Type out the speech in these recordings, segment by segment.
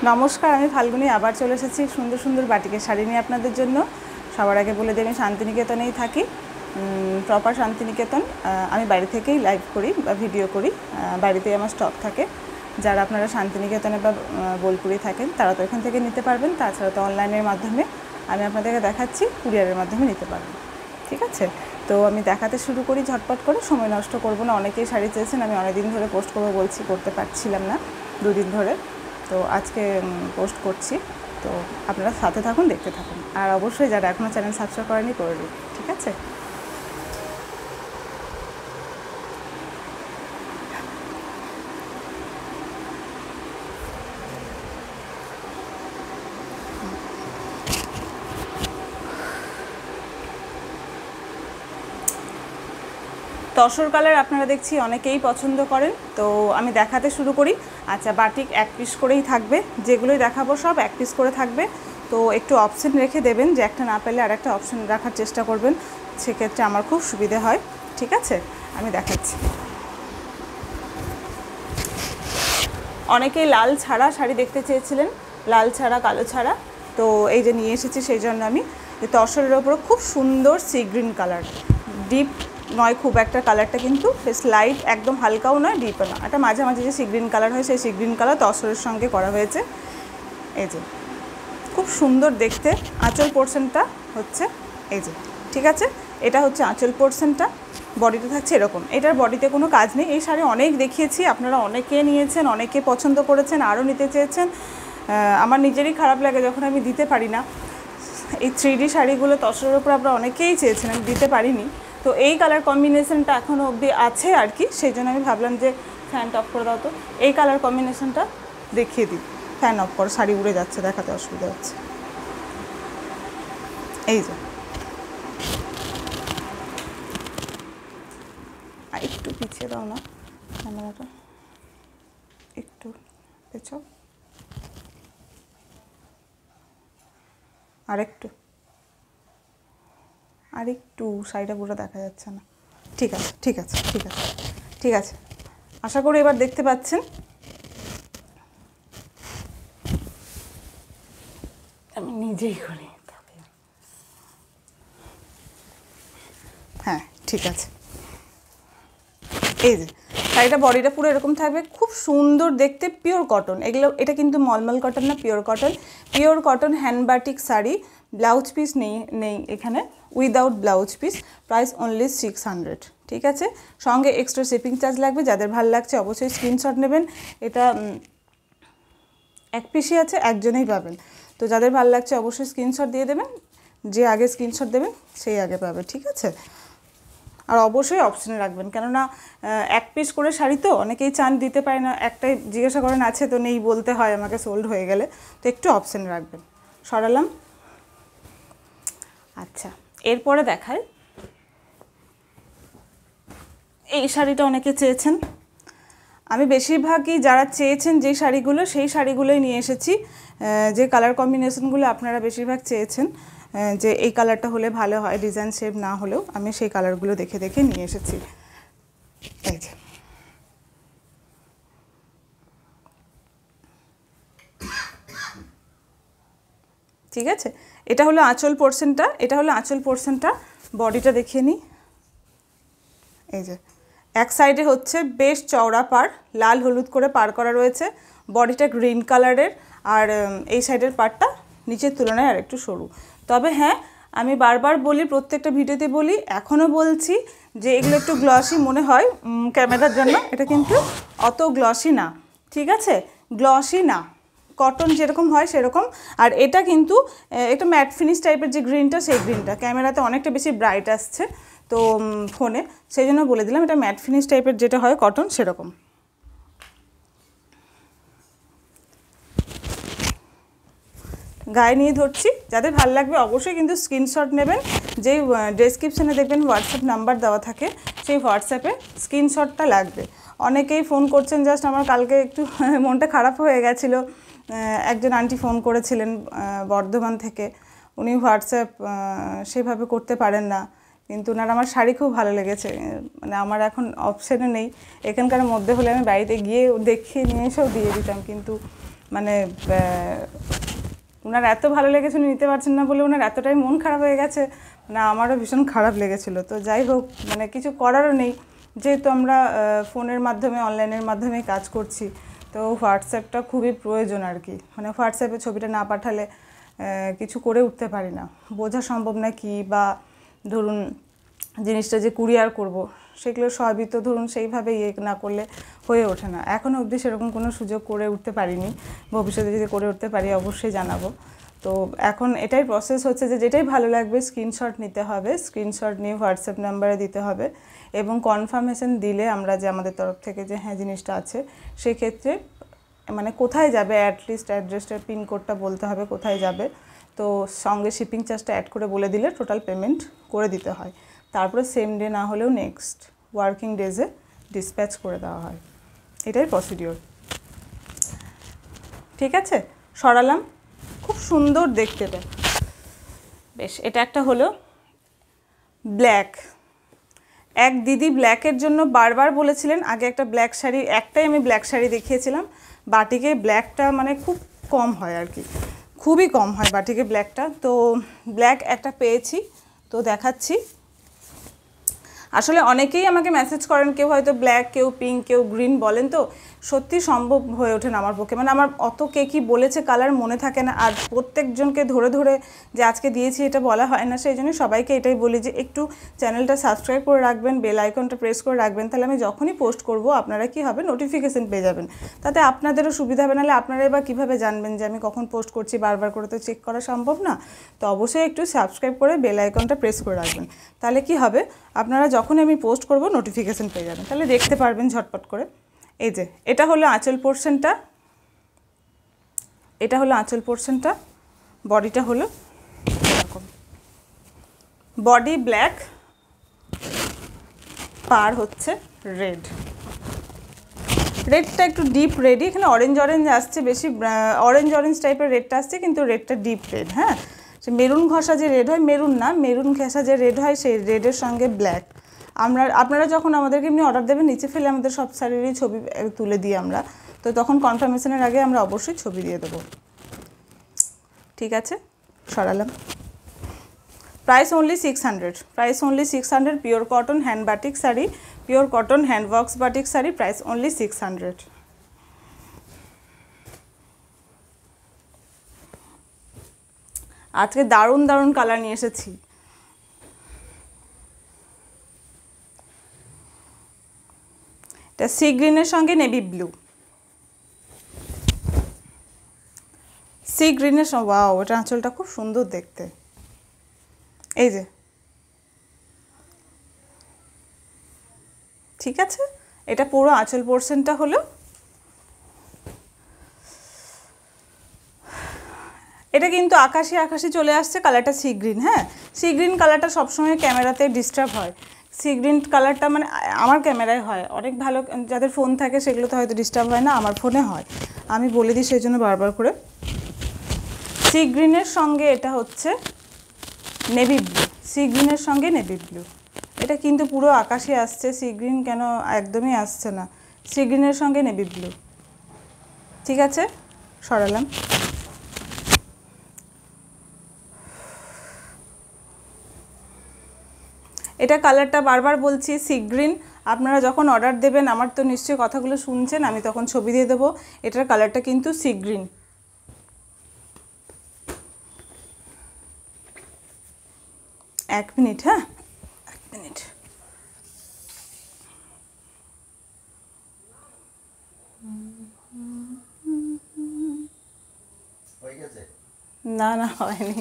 নমস্কার, আমি ফাল্গুনি আবার চলে এসেছি সুন্দর সুন্দর বাটিকের শাড়ি নিয়ে আপনাদের জন্য। সবার আগে বলে দিই আমি শান্তিনিকেতনেই থাকি, প্রপার শান্তিনিকেতন। আমি বাড়ি থেকেই লাইভ করি বা ভিডিও করি, বাড়িতেই আমার স্টক থাকে। যারা আপনারা শান্তিনিকেতনে বা বোলপুরে থাকেন তারা তো এখান থেকে নিতে পারবেন, তাছাড়া তো অনলাইনের মাধ্যমে আমি আপনাদেরকে দেখাচ্ছি, কুরিয়ারের মাধ্যমে নিতে পারবেন। ঠিক আছে, তো আমি দেখাতে শুরু করি ঝটপট করে, সময় নষ্ট করব না। অনেকেই শাড়ি চেয়েছেন, আমি অনেকদিন ধরে পোস্ট করবো বলছি, করতে পারছিলাম না, দুদিন ধরে। তো আজকে পোস্ট করছি, তো আপনারা সাথে থাকুন, দেখতে থাকুন। আর অবশ্যই যারা এখনও চ্যানেল সাবস্ক্রাইব করেনি করে দিন, ঠিক আছে। তসর কালার আপনারা দেখছি অনেকেই পছন্দ করেন, তো আমি দেখাতে শুরু করি। আচ্ছা, বাটিক এক পিস করেই থাকবে, যেগুলোই দেখাবো সব এক পিস করে থাকবে। তো একটু অপশন রেখে দেবেন, যে একটা না পেলে আর একটা অপশন রাখার চেষ্টা করবেন, সেক্ষেত্রে আমার খুব সুবিধে হয়। ঠিক আছে, আমি দেখাচ্ছি। অনেকেই লাল ছাড়া শাড়ি দেখতে চেয়েছিলেন, লাল ছাড়া কালো ছাড়া, তো এই যে নিয়ে এসেছি। সেই জন্য আমি তসরের ওপর খুব সুন্দর সি গ্রিন কালার, ডিপ নয় খুব একটা কালারটা, কিন্তু বেশ লাইট, একদম হালকাও নয় ডিপও না, একটা মাঝামাঝি যে সি গ্রিন কালার হয়, সেই সি গ্রিন কালার তসরের সঙ্গে করা হয়েছে। এই যে খুব সুন্দর দেখতে। আঁচল পোর্শনটা হচ্ছে এই যে, ঠিক আছে, এটা হচ্ছে আঁচল পোর্শনটা। বডিতে থাকছে এরকম, এটার বডিতে কোনো কাজ নেই। এই শাড়ি অনেক দেখিয়েছি, আপনারা অনেকে নিয়েছেন, অনেকে পছন্দ করেছেন, আরও নিতে চেয়েছেন। আমার নিজেরই খারাপ লাগে যখন আমি দিতে পারি না। এই 3D শাড়িগুলো তসরের ওপর আপনারা অনেকেই চেয়েছেন, আমি দিতে পারিনি। তো এই কালার কম্বিনেশনটা এখনও অবধি আছে আর কি, সেই জন্য আমি ভাবলাম যে ফ্যানটা অফ করে দাও, তো এই কালার কম্বিনেশনটা দেখিয়ে দিই। ফ্যান অফ করো, শাড়ি উড়ে যাচ্ছে, দেখাতে অসুবিধা হচ্ছে। এই যে একটু পিছিয়ে দাও না ক্যামেরাটা, একটু পেছাও, আরেকটু আরেকটু, শাড়িটা পুরো দেখা যাচ্ছে না। ঠিক আছে ঠিক আছে ঠিক আছে ঠিক আছে, আশা করি এবার দেখতে পাচ্ছেন। আমি নিজেই করি, হ্যাঁ ঠিক আছে। এই যে শাড়িটা বডিটা পুরো এরকম থাকবে, খুব সুন্দর দেখতে, পিওর কটন এগুলো। এটা কিন্তু মলমল কটন না, pure cotton. Pure cotton hand batik sari, blouse piece নেই এখানে, without blouse piece, price only 600। ঠিক আছে, সঙ্গে এক্সট্রা শিপিং চার্জ লাগবে। যাদের ভালো লাগছে অবশ্যই স্ক্রিনশট নেবেন। এটা এক পিসই আছে, একজনেই পাবেন। তো যাদের ভালো লাগছে অবশ্যই স্ক্রিনশট দিয়ে দেবেন, যে আগে স্ক্রিনশট দেবেন সেই আগে পাবে। ঠিক আছে, আর অবশ্যই অপশানে রাখবেন, কেননা এক পিস করে শাড়ি তো অনেকেই চান, দিতে পারে না, একটাই জিজ্ঞাসা করেন আছে তো নেই বলতে হয় আমাকে, সোল্ড হয়ে গেলে। তো একটু অপশানে রাখবেন। সরালাম। আচ্ছা, এরপরে দেখায়, এই শাড়িটা অনেকে চেয়েছেন। আমি বেশিরভাগই যারা চেয়েছেন যে শাড়িগুলো, সেই শাড়িগুলোই নিয়ে এসেছি। যে কালার কম্বিনেশনগুলো আপনারা বেশিরভাগ চেয়েছেন, যে এই কালারটা হলে ভালো হয়, ডিজাইন শেপ না হলেও, আমি সেই কালারগুলো দেখে দেখে নিয়ে এসেছি। এই যে ঠিক আছে, এটা হলো আঁচল পোর্শনটা, এটা হলো আঁচল পোর্শনটা। বডিটা দেখিয়ে নিই। এই যে এক সাইডে হচ্ছে বেশ চওড়া পাড়, লাল হলুদ করে পাড় করা রয়েছে, বডিটা গ্রিন কালারের, আর এই সাইডের পাড়টা নিচের তুলনায় আর একটু সরু। তবে হ্যাঁ, আমি বারবার বলি, প্রত্যেকটা ভিডিওতে বলি, এখনও বলছি, যে এগুলো একটু গ্লসি মনে হয় ক্যামেরার জন্য, এটা কিন্তু অত গ্লসি না। ঠিক আছে, গ্লসি না, কটন যেরকম হয় সেরকম। আর এটা কিন্তু একটা ম্যাট ফিনিশ টাইপের যে গ্রিনটা, সেই গ্রিনটা ক্যামেরাতে অনেকটা বেশি ব্রাইট আসছে তো ফোনে, সেই জন্য বলে দিলাম এটা ম্যাট ফিনিশ টাইপের যেটা হয় কটন, সেরকম। গায়ে নিয়ে ধরছি, যাদের ভালো লাগবে অবশ্যই কিন্তু স্ক্রিনশট নেবেন। যেই ডেসক্রিপশানে দেখবেন হোয়াটসঅ্যাপ নাম্বার দেওয়া থাকে, সেই হোয়াটসঅ্যাপে স্ক্রিনশটটা লাগবে। অনেকেই ফোন করছেন, জাস্ট আমার কালকে একটু মনটা খারাপ হয়ে গেছিলো। একজন আন্টি ফোন করেছিলেন বর্ধমান থেকে, উনি হোয়াটসঅ্যাপ সেভাবে করতে পারেন না, কিন্তু ওনার আমার শাড়ি খুব ভালো লেগেছে, মানে আমার এখন অপশানে নেই, এখানকার মধ্যে হলে আমি বাড়িতে গিয়ে দেখিয়ে নিয়ে এসেও দিয়ে দিতাম, কিন্তু মানে ওনার এত ভালো লেগেছে উনি নিতে পারছেন না বলে ওনার এতটাই মন খারাপ হয়ে গেছে, না আমারও ভীষণ খারাপ লেগেছিলো। তো যাই হোক, মানে কিছু করারও নেই, যেহেতু আমরা ফোনের মাধ্যমে অনলাইনের মাধ্যমে কাজ করছি, তো হোয়াটসঅ্যাপটা খুবই প্রয়োজন আর কি। মানে হোয়াটসঅ্যাপে ছবিটা না পাঠালে কিছু করে উঠতে পারি না, বোঝা সম্ভব না কি, বা ধরুন জিনিসটা যে কুরিয়ার করব সেগুলো সবই তো ধরুন সেইভাবে না করলে হয়ে ওঠে না। এখনও অবধি সেরকম কোনো সুযোগ করে উঠতে পারিনি, ভবিষ্যতে যদি করে উঠতে পারি অবশ্যই জানাবো। তো এখন এটাই প্রসেস হচ্ছে যে যেটাই ভালো লাগবে স্ক্রিনশট নিতে হবে, স্ক্রিনশট নিয়ে হোয়াটসঅ্যাপ নাম্বারে দিতে হবে, এবং কনফার্মেশন দিলে আমরা যে আমাদের তরফ থেকে যে হ্যাঁ জিনিসটা আছে, সেক্ষেত্রে মানে কোথায় যাবে অ্যাটলিস্ট অ্যাড্রেসটা পিনকোডটা বলতে হবে কোথায় যাবে, তো সঙ্গে শিপিং চার্জটা অ্যাড করে বলে দিলে টোটাল পেমেন্ট করে দিতে হয়। তারপরে সেম ডে না হলেও নেক্সট ওয়ার্কিং ডেজে ডিসপ্যাচ করে দেওয়া হয়, এটাই প্রসিডিওর। ঠিক আছে, সরালাম, খুব সুন্দর দেখতে এটা। বেশ, এটা একটা হলো ব্ল্যাক। এক দিদি ব্ল্যাকের জন্য বারবার বলেছিলেন, আগে একটা ব্ল্যাক শাড়ি, একটাই আমি ব্ল্যাক শাড়ি দেখিয়েছিলাম। বাটিকে ব্ল্যাকটা মানে খুব কম হয় আর কি, খুবই কম হয় বাটিকে ব্ল্যাকটা। তো ব্ল্যাক একটা পেয়েছি, তো দেখাচ্ছি। আসলে অনেকেই আমাকে মেসেজ করেন, কেউ হয়তো ব্ল্যাক, কেউ পিঙ্ক, কেউ গ্রিন বলেন, তো সত্যি সম্ভব হয়ে ওঠে না আমার পক্ষে, মানে আমার অত কে কী বলেছে কালার মনে থাকে না, আর প্রত্যেকজনকে ধরে ধরে যে আজকে দিয়েছি এটা বলা হয় না, সেই জন্য সবাইকে এটাই বলি যে একটু চ্যানেলটা সাবস্ক্রাইব করে রাখবেন, বেল আইকনটা প্রেস করে রাখবেন, তাহলে আমি যখনই পোস্ট করব আপনারা কি হবে নোটিফিকেশান পেয়ে যাবেন, তাতে আপনাদেরও সুবিধা হবে। নাহলে আপনারা এবার কীভাবে জানবেন যে আমি কখন পোস্ট করছি, বারবার করে তো চেক করা সম্ভব না। তো অবশ্যই একটু সাবস্ক্রাইব করে বেল আইকনটা প্রেস করে রাখবেন, তাহলে কি হবে আপনারা যখনই আমি পোস্ট করব নোটিফিকেশান পেয়ে যাবেন, তাহলে দেখতে পারবেন ঝটপট করে। এই যে এটা হলো আঁচল পোর্শনটা, এটা হলো আঁচল পোর্শনটা, বডিটা হলো এরকম, বডি ব্ল্যাক, পার হচ্ছে রেড। রেডটা একটু ডিপ রেডই, এখানে অরেঞ্জ অরেঞ্জ আসছে, বেশি অরেঞ্জ অরেঞ্জ টাইপের রেডটা আসছে, কিন্তু রেডটা ডিপ রেড। হ্যাঁ, সে মেরুন ঘষা যে রেড হয়, মেরুন না, মেরুন ঘষা যে রেড হয়, সেই রেডের সঙ্গে ব্ল্যাক। আপনারা যখন আমাদেরকে এমনি অর্ডার দেবেন, নিচে ফেলে আমাদের সব শাড়িরই ছবি তুলে দিই আমরা, তো তখন কনফার্মেশনের আগে আমরা অবশ্যই ছবি দিয়ে দেবো। ঠিক আছে, সরালাম। Price only 600, price only 600, pure cotton hand batik sari, pure cotton hand works batik sari, price only 600। আজকে দারুণ দারুণ কালার নিয়ে এসেছি। এটা সি গ্রিনের সঙ্গে নেভি ব্লু, সি গ্রিনের সঙ্গে, ওয়াও, এটা আঁচলটা খুব সুন্দর দেখতে। এই যে, ঠিক আছে, এটা পুরো আঁচল পোর্শনটা হলো। এটা কিন্তু আকাশি আকাশি চলে আসছে, কালারটা সি গ্রিন। হ্যাঁ, সি গ্রিন কালারটা সবসময় ক্যামেরাতে ডিস্টার্ব হয়, সি গ্রিন কালারটা মানে আমার ক্যামেরায় হয়, অনেক ভালো যাদের ফোন থাকে সেগুলো তো হয়তো ডিস্টার্ব হয় না, আমার ফোনে হয়, আমি বলে দিই সেই জন্য বারবার করে। সি গ্রিনের সঙ্গে এটা হচ্ছে নেভি ব্লু, সি গ্রিনের সঙ্গে নেভি ব্লু, এটা কিন্তু পুরো আকাশি আসছে, সি গ্রিন কেন একদমই আসছে না, সি গ্রিনের সঙ্গে নেভি ব্লু। ঠিক আছে, সরালাম। এটা কালারটা বারবার বলছি সি গ্রিন, আপনারা যখন অর্ডার দেবেন, আমার তো নিশ্চয়ই কথাগুলো শুনছেন, আমি তখন ছবি দিয়ে দেবো। এটার কালারটা কিন্তু সি গ্রিন। এক মিনিট, হ্যাঁ, এক মিনিট। না না, হয়নি,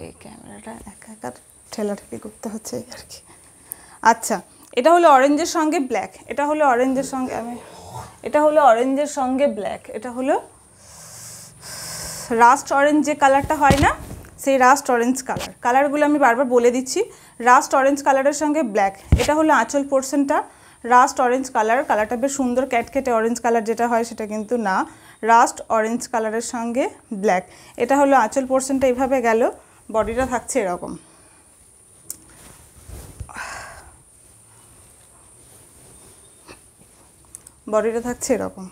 এই ক্যামেরাটা একা একা ঠেলাঠেলি করতে হচ্ছে আর কি। আচ্ছা, এটা হলো অরেঞ্জের সঙ্গে ব্ল্যাক, এটা হলো অরেঞ্জের সঙ্গে এটা হলো অরেঞ্জের সঙ্গে ব্ল্যাক, এটা হলো রাস্ট অরেঞ্জ যে কালারটা হয় না, সেই রাস্ট অরেঞ্জ কালার। কালারগুলো আমি বারবার বলে দিচ্ছি, রাস্ট অরেঞ্জ কালারের সঙ্গে ব্ল্যাক। এটা হলো আঁচল পোর্শনটা, রাস্ট অরেঞ্জ কালার, কালারটা বেশ সুন্দর, ক্যাটকেটে অরেঞ্জ কালার যেটা হয় সেটা কিন্তু না, রাস্ট অরেঞ্জ কালারের সঙ্গে ব্ল্যাক। এটা হলো আঁচল পোর্শনটা, এইভাবে গেল, বডিটা থাকছে এরকম। বডিটা থাকছে এরকম,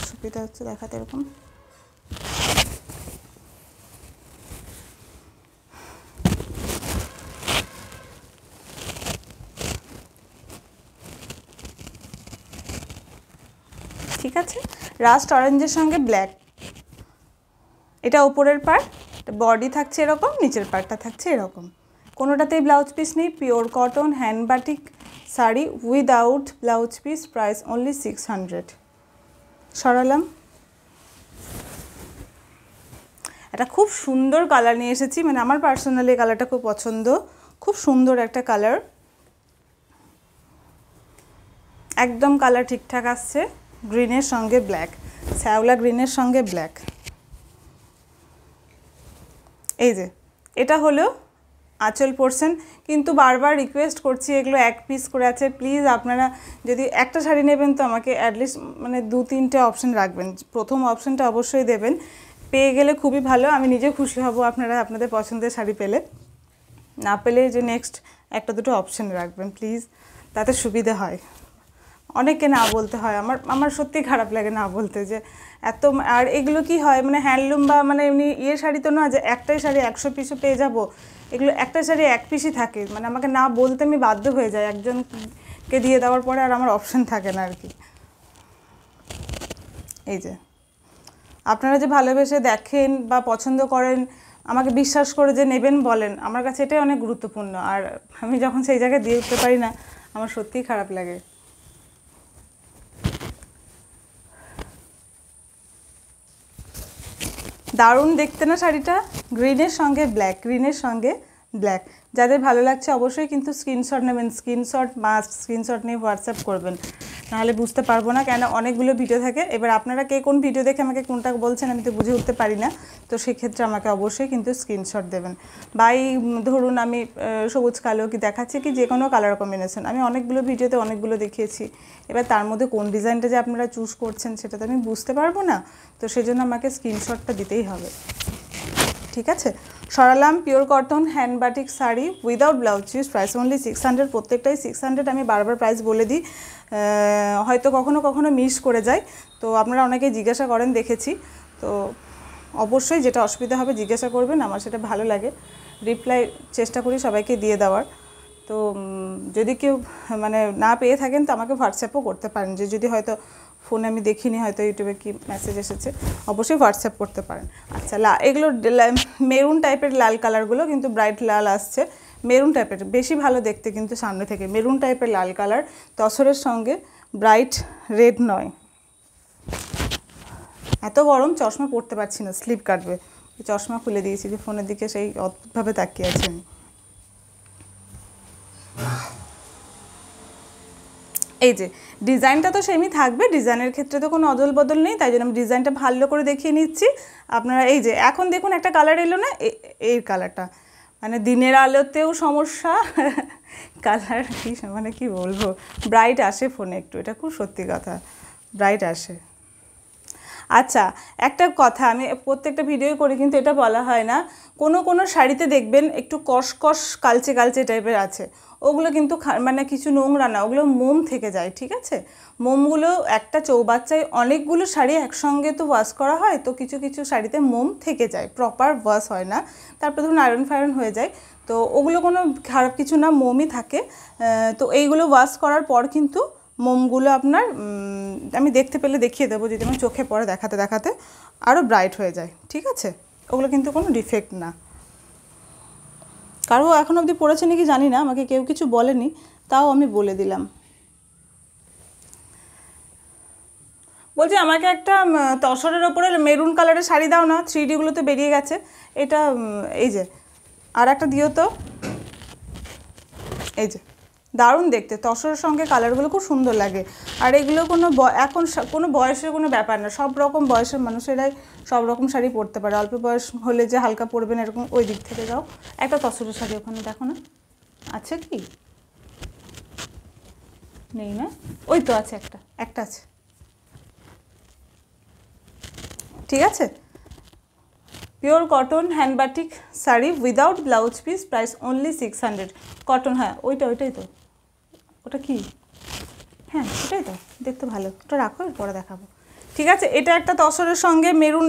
সুবিধা হচ্ছে দেখাতে এরকম। ঠিক আছে, রাস্ট অরেঞ্জের সঙ্গে ব্ল্যাক, এটা উপরের পার্ট, বডি থাকছে এরকম, নিচের পার্টটা থাকছে এরকম। কোনোটাতেই ব্লাউজ পিস নেই, pure cotton hand batik sari without blouse piece, price only 600। সরালাম। এটা খুব সুন্দর কালার নিয়ে এসেছি, মানে আমার পার্সোনালি কালারটা খুব পছন্দ, খুব সুন্দর একটা কালার, একদম কালার ঠিকঠাক আসছে। গ্রিনের সঙ্গে ব্ল্যাক, শ্যাওলা গ্রিনের সঙ্গে ব্ল্যাক। এই যে এটা হলো আঁচল পোর্শন, কিন্তু বারবার রিকোয়েস্ট করছি এগুলো এক পিস করে আছে, প্লিজ আপনারা যদি একটা শাড়ি নেবেন তো আমাকে অ্যাটলিস্ট মানে 2-3টে অপশন রাখবেন, প্রথম অপশনটা অবশ্যই দেবেন, পেয়ে গেলে খুবই ভালো, আমি নিজে খুশি হব আপনারা আপনাদের পছন্দের শাড়ি পেলে, না পেলে যে নেক্সট 1-2 অপশন রাখবেন প্লিজ, তাতে সুবিধে হয়। অনেককে না বলতে হয়, আমার সত্যি খারাপ লাগে না বলতে, যে এত, আর এগুলো কি হয় মানে হ্যান্ডলুম বা মানে এমনি শাড়ি তো না যে একটাই শাড়ি 100 পিসও পেয়ে যাব, এগুলো একটা শাড়ি 1 পিসই থাকে, মানে আমাকে না বলতে আমি বাধ্য হয়ে যাই, একজনকে দিয়ে দেওয়ার পরে আর আমার অপশন থাকে না আর কি। এই যে আপনারা যে ভালোবেসে দেখেন বা পছন্দ করেন, আমাকে বিশ্বাস করে যে নেবেন বলেন, আমার কাছে এটাই অনেক গুরুত্বপূর্ণ, আর আমি যখন সেই জায়গায় দিয়ে উঠতে পারি না আমার সত্যিই খারাপ লাগে। দারুণ দেখতে না শাড়িটা, গ্রিনের সঙ্গে ব্ল্যাক, গ্রিনের সঙ্গে ব্ল্যাক। যাদের ভালো লাগছে অবশ্যই কিন্তু স্ক্রিনশট নেবেন, স্ক্রিনশট মাস্ট, স্ক্রিনশট নিয়ে হোয়াটসঅ্যাপ করবেন, নাহলে বুঝতে পারবো না, কেন অনেকগুলো ভিডিও থাকে। এবার আপনারা কে কোন ভিডিও দেখে আমাকে কোনটা বলছেন আমি তো বুঝে উঠতে পারি না, তো সেক্ষেত্রে আমাকে অবশ্যই কিন্তু স্ক্রিনশট দেবেন। বাই ধরুন আমি সবুজ কালো কি দেখাচ্ছি, কি যে কোনো কালার কম্বিনেশন, আমি অনেকগুলো ভিডিওতে অনেকগুলো দেখিয়েছি, এবার তার মধ্যে কোন ডিজাইনটা যে আপনারা চুজ করছেন সেটা তো আমি বুঝতে পারবো না, তো সেজন্য আমাকে স্ক্রিনশটটা দিতেই হবে। ঠিক আছে, সরালাম। Pure cotton hand batik sari without blouse piece, price only 600, প্রত্যেকটাই 600। আমি বারবার প্রাইস বলে দিই, হয়তো কখনো কখনো মিস করে যায়, তো আপনারা অনেকেই জিজ্ঞাসা করেন দেখেছি, তো অবশ্যই যেটা অসুবিধা হবে জিজ্ঞাসা করবেন, আমার সেটা ভালো লাগে, রিপ্লাই চেষ্টা করি সবাইকে দিয়ে দেওয়ার। তো যদি কেউ মানে না পেয়ে থাকেন তো আমাকে হোয়াটসঅ্যাপও করতে পারেন, যে যদি হয়তো ফোনে আমি দেখিনি, হয়তো ইউটিউবে কি মেসেজ এসেছে, অবশ্যই হোয়াটসঅ্যাপ করতে পারেন। আচ্ছা, এগুলো মেরুন টাইপের লাল কালারগুলো কিন্তু ব্রাইট লাল আসছে, মেরুন টাইপের বেশি ভালো দেখতে কিন্তু সামনে থেকে, মেরুন টাইপের লাল কালার, তসরের সঙ্গে ব্রাইট রেড নয়। এত গরম চশমা পরতে পারছি না, স্লিপ কাটবে, চশমা খুলে দিয়েছি, যে ফোনের দিকে সেই অদ্ভুতভাবে তাকিয়ে আছি আমি। এই যে ডিজাইনটা তো সেমই থাকবে, ডিজাইনের ক্ষেত্রে তো কোনো অদল বদল নেই, তাই জন্য আমি ডিজাইনটা ভালো করে দেখিয়ে নিচ্ছি আপনারা। এই যে এখন দেখুন একটা কালার এলো না, এই কালারটা মানে দিনের আলোতেও সমস্যা, কালার কি মানে কি বলবো, ব্রাইট আসে ফোনে একটু, এটা খুব সত্যি কথা, ব্রাইট আসে। আচ্ছা, একটা কথা আমি প্রত্যেকটা ভিডিও করি কিন্তু এটা বলা হয় না, কোনো কোনো শাড়িতে দেখবেন একটু কসকস কালচে কালচে টাইপের আছে, ওগুলো কিন্তু মানে কিছু নোংরা না, ওগুলো মোম থেকে যায়, ঠিক আছে। মোমগুলো একটা চৌবাচ্চায় অনেকগুলো শাড়ি একসঙ্গে তো ওয়াশ করা হয়, তো কিছু কিছু শাড়িতে মোম থেকে যায়, প্রপার ওয়াশ হয় না, তারপর ধরুন আয়রন ফায়রন হয়ে যায়, তো ওগুলো কোনো খারাপ কিছু না, মোমই থাকে। তো এইগুলো ওয়াশ করার পর কিন্তু মোমগুলো আপনার আমি দেখতে পেলে দেখিয়ে দেবো, যদি আমার চোখে পড়ে দেখাতে দেখাতে আরও ব্রাইট হয়ে যায়, ঠিক আছে। ওগুলো কিন্তু কোনো ডিফেক্ট না, কারো এখন অবধি পড়েছে নাকি জানি না, আমাকে কেউ কিছু বলেনি, তাও আমি বলে দিলাম। বলছি আমাকে একটা তসরের ওপরে মেরুন কালারের শাড়ি দাও না, 3Dগুলো তো বেরিয়ে গেছে, এটা এই যে আর একটা দিও তো, এই যে দারুণ দেখতে, তসরের সঙ্গে কালারগুলো খুব সুন্দর লাগে, আর এগুলো কোনো এখন কোনো বয়সের কোনো ব্যাপার না, সব রকম বয়সের মানুষেরাই সব রকম শাড়ি পরতে পারে, অল্প বয়স হলে যে হালকা পরবেন এরকম ওই দিক থেকে যাও। একটা তসরের শাড়ি ওখানে দেখো না, আছে কি নেই না, ওই তো আছে, একটা আছে, ঠিক আছে। Pure cotton hand batik sari without blouse piece, price only 600। Cotton, হ্যাঁ ওইটাই তো, ওটা কি, হ্যাঁ সেটাই তো, দেখতে ভালো, ওটা রাখো, এরপরে দেখাবো। ঠিক আছে, এটা একটা তসরের সঙ্গে মেরুন,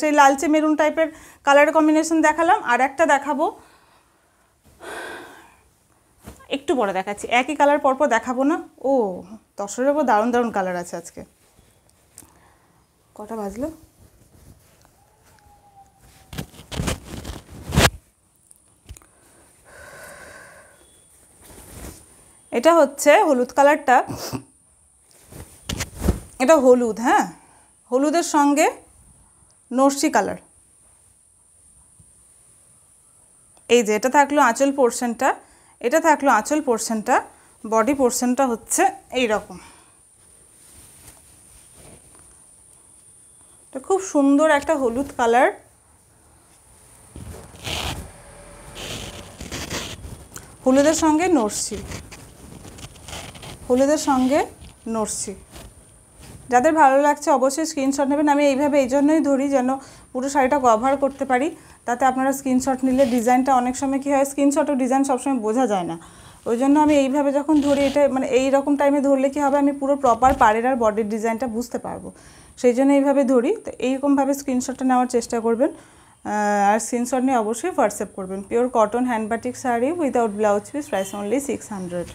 সেই লালচে মেরুন টাইপের কালার কম্বিনেশন দেখালাম। আর একটা দেখাবো, একটু পরে দেখাচ্ছি, একই কালার পরপর দেখাবো না। ও তসরের উপর দারুণ দারুণ কালার আছে আজকে। কটা বাজলো? এটা হচ্ছে হলুদ কালারটা, এটা হলুদ, হ্যাঁ হলুদের সঙ্গে নরসি কালার। এই যে এটা থাকলো আঁচল পোর্শনটা, এটা থাকলো আঁচল পোর্শনটা, বডি পোর্শনটা হচ্ছে এই রকম। এটা খুব সুন্দর একটা হলুদ কালার, হলুদের সঙ্গে নরসি, হলুদের সঙ্গে নরসি। যাদের ভালো লাগছে অবশ্যই স্ক্রিনশট নেবেন। আমি এইভাবে এই জন্যই ধরি যেন পুরো শাড়িটা কভার করতে পারি, তাতে আপনারা স্ক্রিনশট নিলে ডিজাইনটা অনেক সময় কী হয়, স্ক্রিনশট ও ডিজাইন সবসময় বোঝা যায় না, ওই জন্য আমি এইভাবে যখন ধরি, এটা মানে এই রকম টাইমে ধরলে কী হবে, আমি পুরো প্রপার পাড়ের আর বডির ডিজাইনটা বুঝতে পারবো, সেই জন্য এইভাবে ধরি। তো এইরকমভাবে স্ক্রিনশটটা নেওয়ার চেষ্টা করবেন, আর স্ক্রিনশট নিয়ে অবশ্যই হোয়াটসঅ্যাপ করবেন। Pure cotton hand batik sari without blouse piece, price only 600।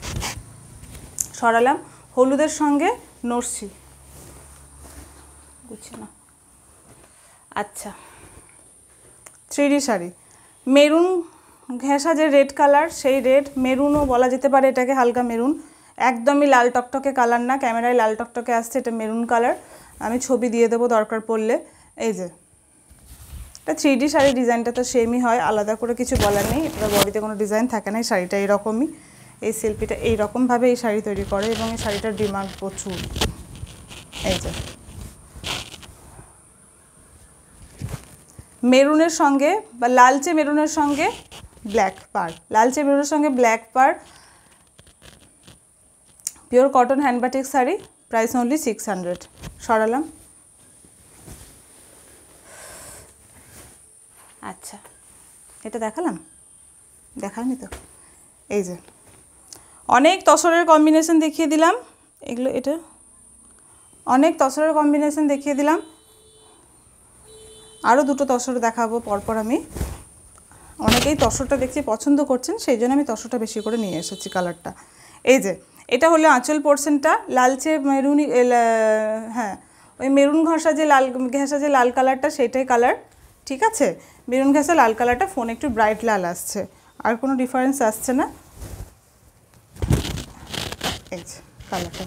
সরালাম, হলুদের সঙ্গে নরসি, বুঝছি না। আচ্ছা, 3D শাড়ি, মেরুন ঘেঁষা যে রেড কালার, সেই রেড, মেরুনও বলা যেতে পারে এটাকে, হালকা মেরুন, একদমই লাল টকটকে কালার না, ক্যামেরায় লাল টকটকে আসছে, এটা মেরুন কালার। আমি ছবি দিয়ে দেবো দরকার পড়লে। এই যে এটা 3D শাড়ি, ডিজাইনটা তো সেমই হয়, আলাদা করে কিছু বলার নেই, এটা বডিতে কোনো ডিজাইন থাকে না। এই শাড়িটা এইরকমই, এই শিল্পীটা এইরকমভাবে এই শাড়ি তৈরি করে এবং এই শাড়িটার ডিমান্ড প্রচুর। এই যে মেরুনের সঙ্গে বা লালচে মেরুনের সঙ্গে ব্ল্যাক পার, লালচে মেরুনের সঙ্গে ব্ল্যাক পার, পিওর cotton hand batik sari, price only 600। সরালাম। আচ্ছা, এটা দেখালাম, দেখাইনি তো। এই যে অনেক তসরের কম্বিনেশন দেখিয়ে দিলাম, এগুলো এটা অনেক তসরের কম্বিনেশন দেখিয়ে দিলাম, আরও দুটো তসর দেখাবো পরপর। আমি অনেকেই তসরটা দেখছি পছন্দ করছেন, সেই জন্য আমি তসরটা বেশি করে নিয়ে এসেছি কালারটা। এই যে এটা হলো আঁচল পোর্শনটা, লালচে মেরুনি, হ্যাঁ ওই মেরুন ঘষা যে লাল ঘেঁষা যে লাল কালারটা, সেইটাই কালার। ঠিক আছে, মেরুন ঘেঁষা লাল কালারটা, ফোন একটু ব্রাইট লাল আসছে, আর কোনো ডিফারেন্স আসছে না। এই যে কালারটা,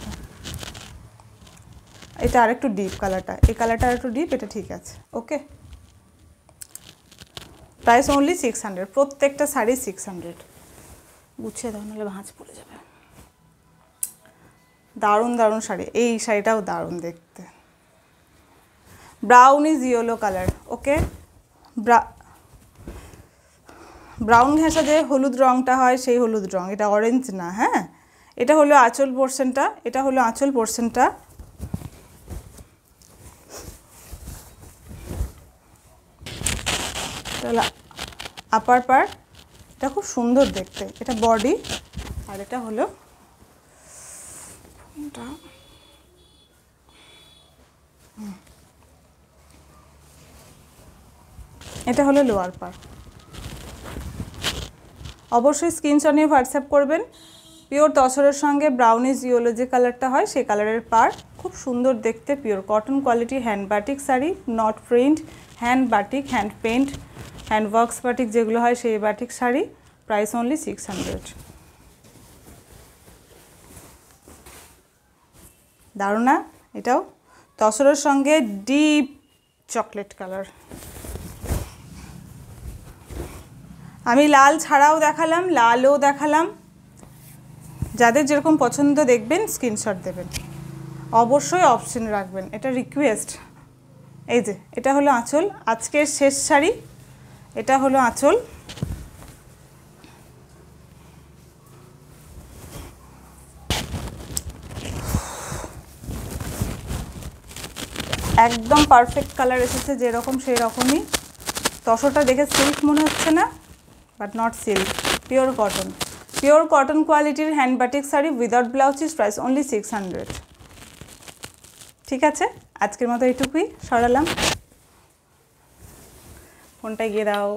এটা আর একটু ডিপ কালারটা, এই কালারটা আর একটু ডিপ, এটা ঠিক আছে। ওকে, প্রাইস অনলি 600, প্রত্যেকটা শাড়ি 600। গুছিয়ে দাও নাহলে ভাঁজ পড়ে যাবে। দারুণ দারুণ শাড়ি, এই শাড়িটাও দারুণ দেখতে, brown is yellow colour. Okay, brown ঘেঁষা যে হলুদ রঙটা হয় সেই হলুদ রঙ, এটা অরেঞ্জ না। হ্যাঁ, এটা হলো আঁচল পোর্শনটা, এটা হলো আঁচল পোর্শনটা, আপার পার্ট, এটা খুব সুন্দর দেখতে, এটা বডি, আর এটা হলো এটা হলো লোয়ার পার্ট। অবশ্যই স্ক্রিনশট নিয়ে হোয়াটসঅ্যাপ করবেন। পিওর তসরের সঙ্গে ব্রাউনিশ ইয়েলো যে কালারটা হয় সেই কালারের পার্ট, খুব সুন্দর দেখতে, pure cotton quality hand batik sari, not print, hand batik, hand paint, hand works batik যেগুলো হয় সেই বাটিক শাড়ি, প্রাইস অনলি 600। দারুণ না এটাও, তসরের সঙ্গে ডিপ চকলেট কালার। আমি লাল ছাড়াও দেখালাম, লালও দেখালাম, যাদের যেরকম পছন্দ দেখবেন স্ক্রিনশট দেবেন, অবশ্যই অপশন রাখবেন, এটা রিকোয়েস্ট। এই যে এটা হলো আঁচল, আজকের শেষ শাড়ি, এটা হলো আঁচল। একদম পারফেক্ট কালার এসেছে, যেরকম সেই রকমই। তসরটা দেখে সিল্ক মনে হচ্ছে না, but not silk, pure cotton. Pure cotton কোয়ালিটির hand batik sari without blouse is price only 600। ঠিক আছে, আজকের মতো এইটুকুই, সরালাম। ফোনটা গিয়ে দাও।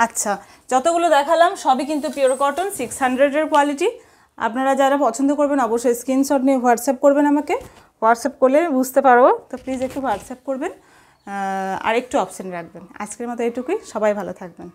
আচ্ছা, যতগুলো দেখালাম সবই কিন্তু পিওর কটন 600-এর কোয়ালিটি। আপনারা যারা পছন্দ করবেন অবশ্যই স্ক্রিনশট নিয়ে হোয়াটসঅ্যাপ করবেন আমাকে। হোয়াটসঅ্যাপ করলে বুঝতে পারবো, তো প্লিজ একটু হোয়াটসঅ্যাপ করবেন আর একটু অপশন রাখবেন। আজকের মতো এইটুকুই, সবাই ভালো থাকবেন।